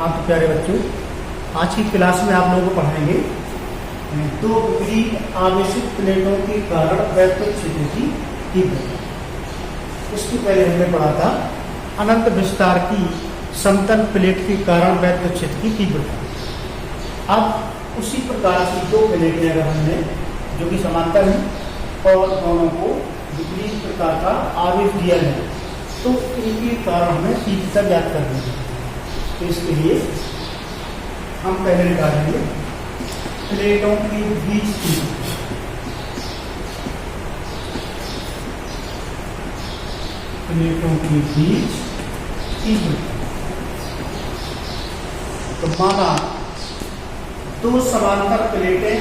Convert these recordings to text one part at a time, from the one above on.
हाँ तो प्यारे बच्चों, आज की क्लास में आप लोगों को पढ़ाएंगे दो विपरीत आवेशित प्लेटों के कारण वैद्युत क्षेत्र की तीव्रता। इसके पहले हमने पढ़ा था अनंत विस्तार की समतल प्लेट के कारण वैद्युत क्षेत्र की तीव्रता। अब उसी प्रकार की दो प्लेटें अगर हमने जो कि समांतर हैं और दोनों को विपरीत प्रकार का आवेश दिया है तो इनके कारण हमें तीव्रता ज्ञात करनी है। तो इसके लिए हम पहले निकालेंगे प्लेटों के बीच की तीव्रता। तो माना दो समांतर प्लेटें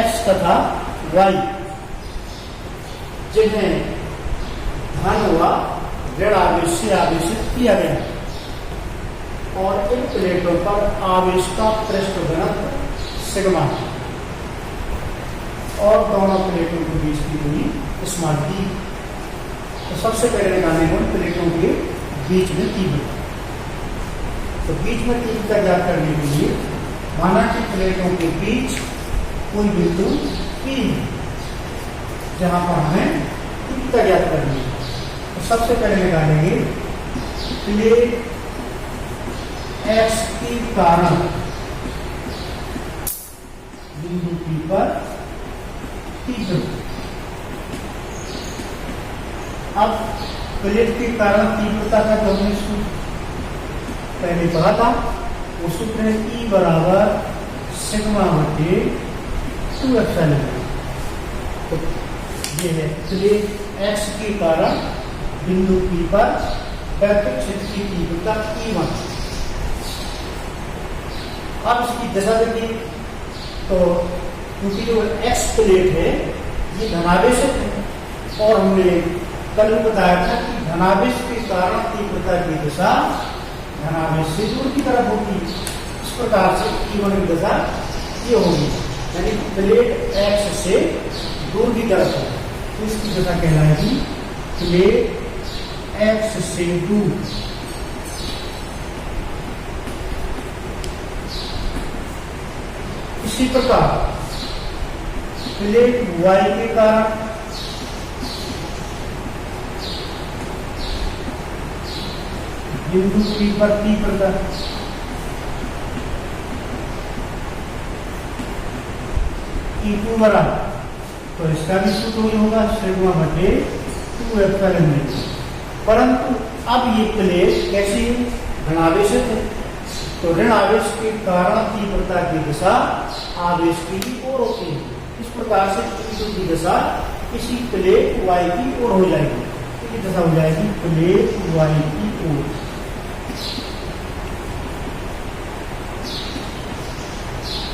X तथा Y जिन्हें धन व ऋण आवेश से आवेशित किया गया है और इन प्लेटों पर आवेश का पृष्ठ घनत्व सिग्मा है और दोनों प्लेटों के बीच की दूरी स्मॉल डी। तो सबसे पहले निकालेंगे उन प्लेटों के बीच में तीव्रता। तो बीच में तीव्रता ज्ञात करने के लिए माना कि प्लेटों के बीच कोई बिंदु P है जहां पर हमें तीव्रता ज्ञात करनी है। तो सबसे पहले निकालेंगे प्लेट X के कारण बिंदु P पर तीव्रता। अब प्लेट के कारण तीव्रता का जो हमने सूत्र पहले पढ़ा था वो सूत्र है E बराबर सिग्मा बटे 2 एप्सिलॉन। तो ये है प्लेट X के कारण बिंदु P पर वैद्युत क्षेत्र की तीव्रता E1। अब इसकी दशा देखिए तो क्योंकि जो X प्लेट है ये धनावेशित है और हमने कल बताया था कि धनावेश के कारण तीव्रता की दिशा धनावेश से दूर की तरफ होगी। इस प्रकार से E1 की दशा ये होगी, यानी प्लेट X से दूर की तरफ है तो इसकी दशा कहलाएगी प्लेट X से दूर। इसी प्रकार प्लेट Y के कारण बिंदु P पर तीव्रता E2 बराबर, तो इसका भी सूत्र वही होगा सिग्मा बटे 2 एप्सिलॉन। परंतु अब ये प्लेट कैसी है, धनावेशित है तो ऋण आवेश के कारण तीव्रता की दिशा आवेश की ओर होती है। इस प्रकार से E2 की दिशा इसी प्लेट Y की ओर हो जाएगी। इसकी दिशा हो जाएगी प्लेट Y की ओर।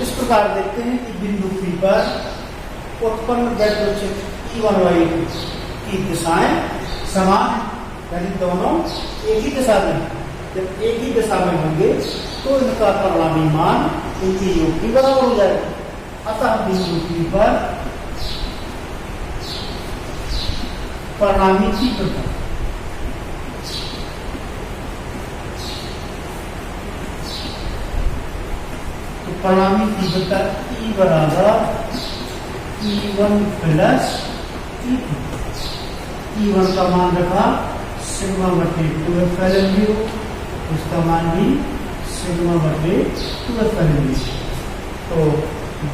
इस प्रकार देखते हैं कि बिंदु P पर उत्पन्न वैद्युत क्षेत्र E1 Y की दिशाएं समान हैं, यानी दोनों एक ही दिशा में। जब एक ही दिशा में होंगे तो इनका परिणामी मान इनकी योग की बराबर हो जाएगा। अतः बिंदु P पर परिणामी तीव्रता तो परिणामी तीव्रता E बराबर E1 प्लस E2। E1 का मान रखा सिग्मा बटे 2 एप्सिलॉन 0, इसका मान भी सिग्मा बटे 2 एप्सिलॉन 0। तो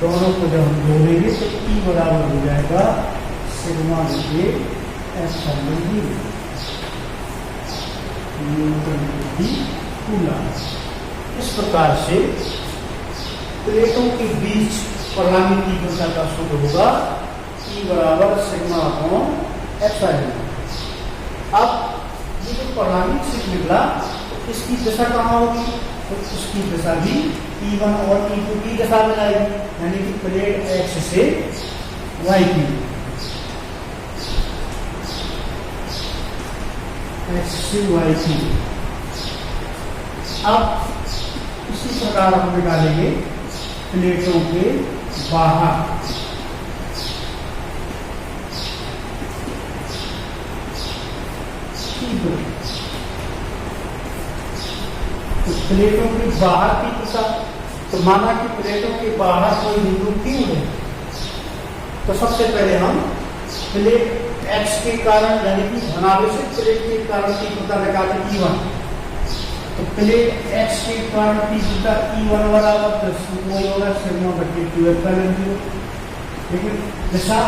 दोनों को जब हम जोड़ेंगे तो E बराबर हो जाएगा सिग्मा बटे एप्सिलॉन 0। इस प्रकार से प्लेटों के बीच परिणामी तीव्रता का सूत्र होगा E बराबर सिग्मा अपॉन एप्सिलॉन। अब ये जो परिणामी क्षेत्र निकला तो इसकी दिशा कहाँ होगी, तो इसकी दिशा भी E1 और E2 की दिशा में आएगी, यानी कि प्लेट X से Y की X से Y की। अब इसी प्रकार हम निकालेंगे प्लेटों के बाहर तो प्लेटों के बाहर की दिशा, तो माना कि प्लेटों के बाहर कोई बिंदु क्यू है, तो सबसे पहले हम प्लेट एक्स के कारण यानी कि धनावेशित प्लेट के कारण तीव्रता निकालें E1। तो प्लेट एक्स के कारण तीव्रता E1 बराबर प्लस वही होगा सिग्मा बटे 2 लेकिन दिशा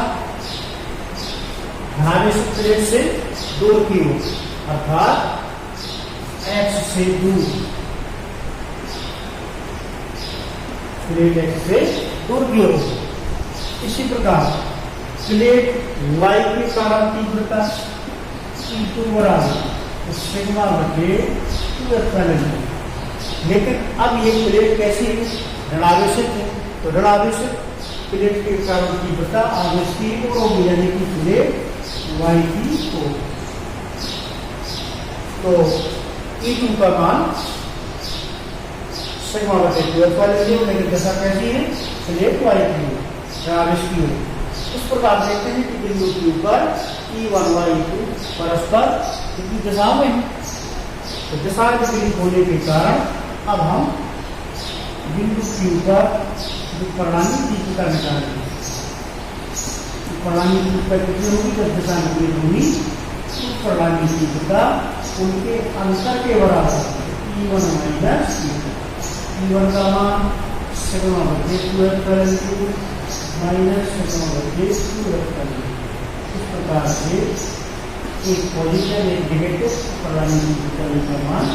धनावेशित प्लेट से दूर की ओर अर्थात एक्स से दूर, प्लेट एक्स से दूर की ओर। इसी प्रकार प्लेट वाई के कारण तीव्रता E2 बराबर सिग्मा बटे 2 लेकिन अब ये प्लेट कैसी है, ऋणावेशित है, तो ऋणावेशित प्लेट के कारण तीव्रता आवेश की ओर होगी यानी कि प्लेट वाई की ओर। तो E2 का मान सिग्मा बटे 2 लेकिन दशा कैसी है, प्लेट वाई की ओर, ऋणावेश की ओर। इस प्रकार देखते हैं कि बिंदु Q पर E1 व E2 परस्पर कितनी दिशाओं में है, तो दिशा विपरीत होने के कारण अब हम बिंदु Q पर जो परिणामी तीव्रता निकालेंगे। परिणामी तीव्रता कितनी होगी, जब दिशा विपरीत होगी तो परिणामी तीव्रता उनके अंतर के बराबर E1 माइनस E1 का मान सिग्मा बटे 2 माइनस सिग्मा बटे 2। इस प्रकार से एक पॉजिटिव एक नेगेटिव परिणामी तीव्रता का मान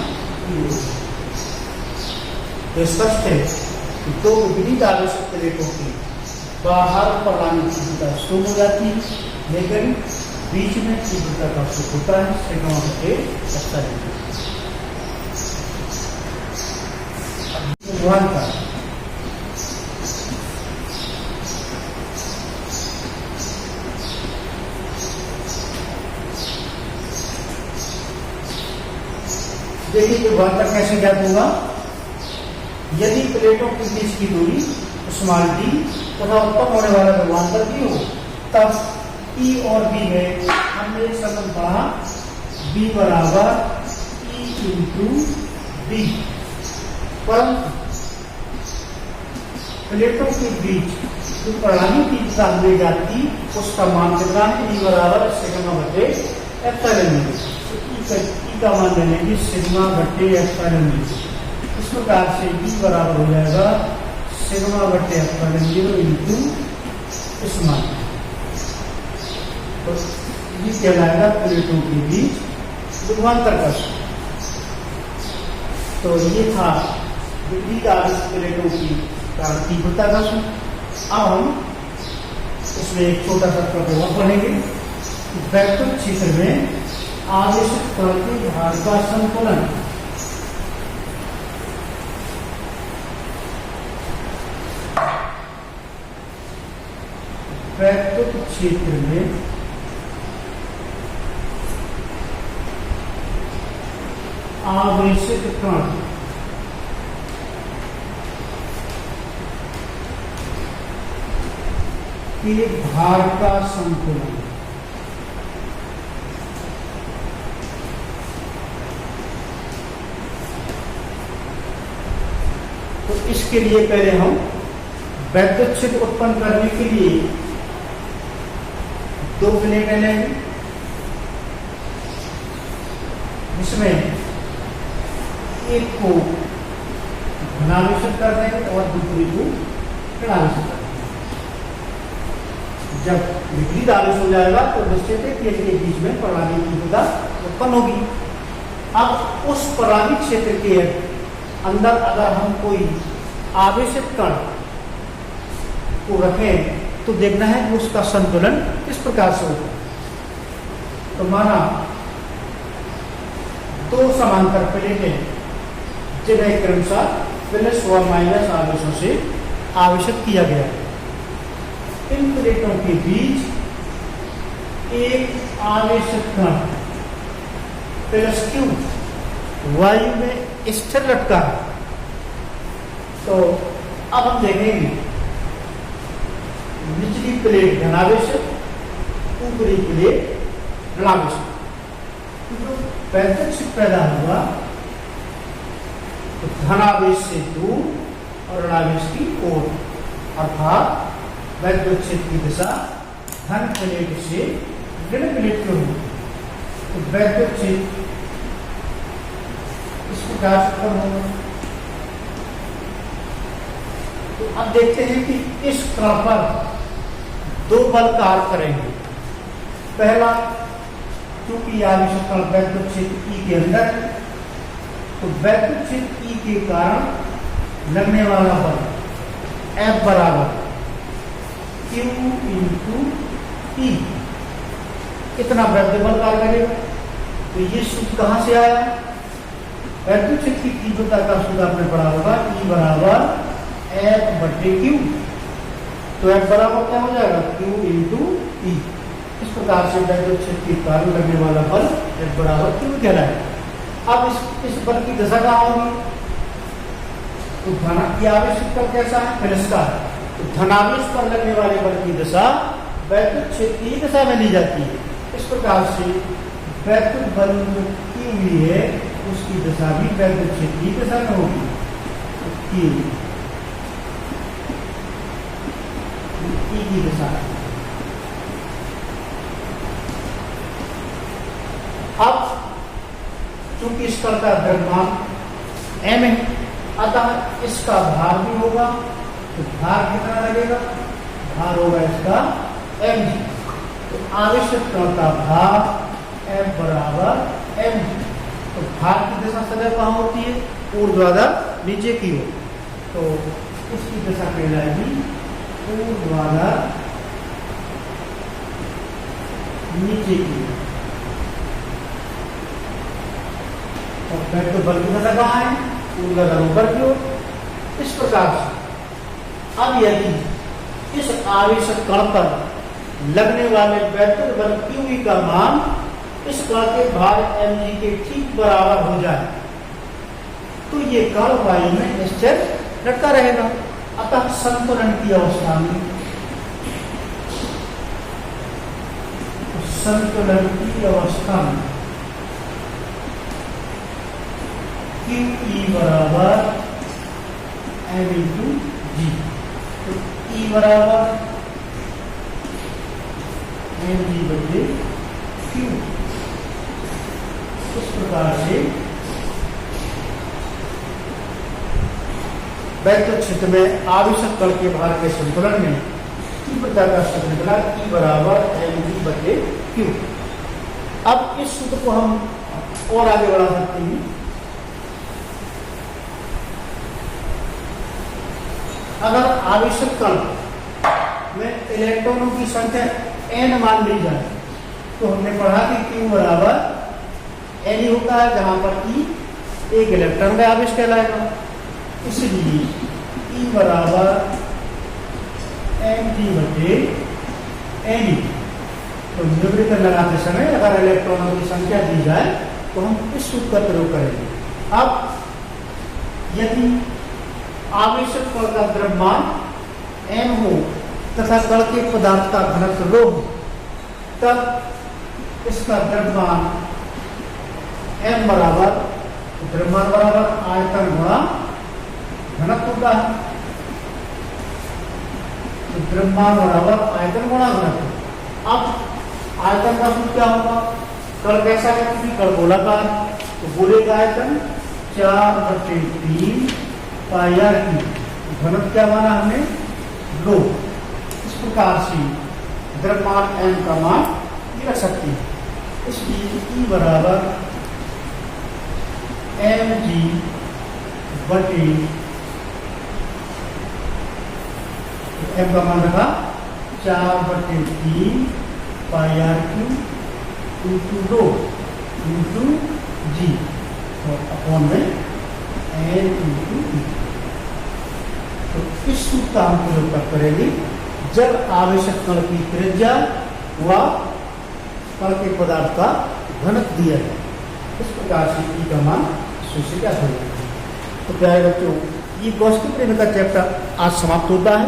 तो स्पष्ट है कि दो विपरीत आवेशित प्लेटों की बाहर परिणामी तीव्रता शून्य हो जाती है लेकिन बीच में तीव्रता का सुख होता है सिग्मा बटे 1 का। देखिए कि वहां तक कैसे ज्ञात होगा, यदि प्लेटों के बीच की दूरी स्मॉल डी तथा उत्पन्न होने वाला विभवांतर भी हो तब E और B में हमने संबंध पढ़ा B बराबर E इंटू B, परंतु प्लेटों के बीच जो परिणामी तीव्रता ले जाती उसका मान कितना है, E बराबर सिग्मा बटे एप्सिलॉन। E का मान ले लेंगे सिग्मा बटे एप्सिलॉन। इस प्रकार से B बराबर हो जाएगा सिग्मा बटे एप्सिलॉन इंटू इस मान, तो ये कहलाएगा प्लेटों के बीच विभवांतर का। तो ये था विपरीत आवेशित प्लेटों की तीव्रता का सूत्र। अब हम इसमें एक छोटा सा प्रभाव पढ़ेंगे। वैक्टर क्षेत्र में आवेशित कण के भार का संतुलन वैक्टर क्षेत्र में आवेशित कण के भार का संतुलन तो इसके लिए पहले हम वैद्युत क्षेत्र उत्पन्न करने के लिए दो प्लेटें लेंगे जिसमें एक को धनावेशित कर देंगे और दूसरी को ऋणावेशित कर देंगे। जब विपरीत आवेश हो जाएगा तो निश्चित है कि इनके बीच में परिणामी तीव्रता उत्पन्न होगी। अब उस परिणामी क्षेत्र के अंदर अगर हम कोई आवेशित कण को रखें तो देखना है कि उसका संतुलन किस प्रकार से होगा। तो माना दो समांतर प्लेटें जिन्हें क्रमशः प्लस व माइनस आवेशों से आवेशित किया गया है। इन प्लेटों के बीच एक आवेशित कण प्लस क्यू वायु में स्थिर लटका है। तो अब हम देखेंगे निचली प्लेट धनावेशित, ऊपरी प्लेट ऋणावेशित। जो वैद्युत क्षेत्र पैदा हुआ धनावेश से दूर और ऋणावेश की ओर, अर्थात वैद्युत क्षेत्र की दिशा धन प्लेट से ऋण प्लेट की ओर। तो वैद्युत क्षेत्र इस प्रकार से होगा। तो अब देखते हैं कि इस कण पर दो बल कार्य करेंगे। पहला, क्योंकि आवेशित कण वैद्युत क्षेत्र ई के अंदर, तो वैद्युत क्षेत्र ई के कारण लगने वाला बल F बराबर Q इंटू E, कितना वैद्युत बल कार्य करेगा। तो ये सूत्र कहां से आया? वैद्युत क्षेत्र की तीव्रता का सूत्र आपने पढ़ा होगा, E बराबर F बटे Q। तो F बराबर क्या हो जाएगा? Q into E। इस प्रकार से वैद्युत क्षेत्र के कारण लगने वाला बल F बराबर Q कहलाएगा। अब इस बल की दशा क्या होगी? तो धनावेश पर कैसा है? तिरस्कार है। तो धनावेश पर लगने वाले बल की दशा वैद्युत क्षेत्र की दिशा में ली जाती है। इस प्रकार से वैद्युत बल की हुई है, उसकी दिशा भी वैद्युत क्षेत्र की दिशा में होगी। की दिशा। अब चूंकि इस कण का द्रव्यमान m है, अतः इसका भार भी होगा। तो भार कितना लगेगा? भार होगा इसका mg। तो आवेशित कण का भार F बराबर mg। तो भार की दिशा सदैव कहाँ होती है? ऊर्ध्वाधर नीचे की ओर। तो इसकी दिशा कहलाएगी ऊर्ध्वाधर नीचे की ओर। और वैद्युत बल की दिशा कहाँ है? ऊर्ध्वाधर ऊपर की ओर। इस प्रकार से अब यदि इस आवेशित कण पर लगने वाले वैद्युत बल QE का मान इस कण के भार mg के ठीक बराबर हो जाए, तो ये कण वायु में स्थिर लटका रहेगा। अतः संतुलन की अवस्था में, संतुलन की अवस्था में QE बराबर m इंटू जी। तो E बराबर mg बटे Q। इस प्रकार से वैद्युत क्षेत्र में आवेशित कण के भार के संतुलन में तीव्रता का सूत्र निकला E बराबर mg बटे Q। अब इस सूत्र को हम और आगे बढ़ा सकते हैं। अगर आवेशित कण में इलेक्ट्रॉनों की संख्या n मान ली जाए, तो हमने पढ़ा कि Q बराबर n ही होता है, जहां पर E एक इलेक्ट्रॉन का आवेश कहलाएगा। इसलिए E बराबर mg बटे n। तो न्यूमेरिकल लगाते समय अगर इलेक्ट्रॉनों की संख्या दी जाए तो हम इस सूत्र का प्रयोग करेंगे। अब यदि आवेशित कण का द्रव्यमान m हो तथा कण के पदार्थ का घनत्व ρ हो, तब इसका द्रव्यमान m बराबर, द्रव्यमान बराबर आयतन गुणा घनत्व होता है। तो द्रव्यमान बराबर आयतन गुणा घनत्व। अब आयतन का सूत्र क्या होगा? कण कैसा है? क्योंकि कण गोलाकार, तो गोले का आयतन 4/3 पाई r की। घनत्व क्या माना हमने? ρ। इस प्रकार से द्रव्यमान m का मान ये रख सकते हैं। इसलिए E बराबर mg बटे m का मान रखा 4/3 pi r cube into ρ into g और अपॉन में n इंटू E। तो इस सूत्र का हम प्रयोग करेंगे जब आवेशित कण की त्रिज्या व कण के पदार्थ का घनत्व दिया जाए। इस प्रकार से E का मान सूत्र क्या होगा। तो प्यारे बच्चों, ये गॉस की प्रेम का चैप्टर आज समाप्त होता है।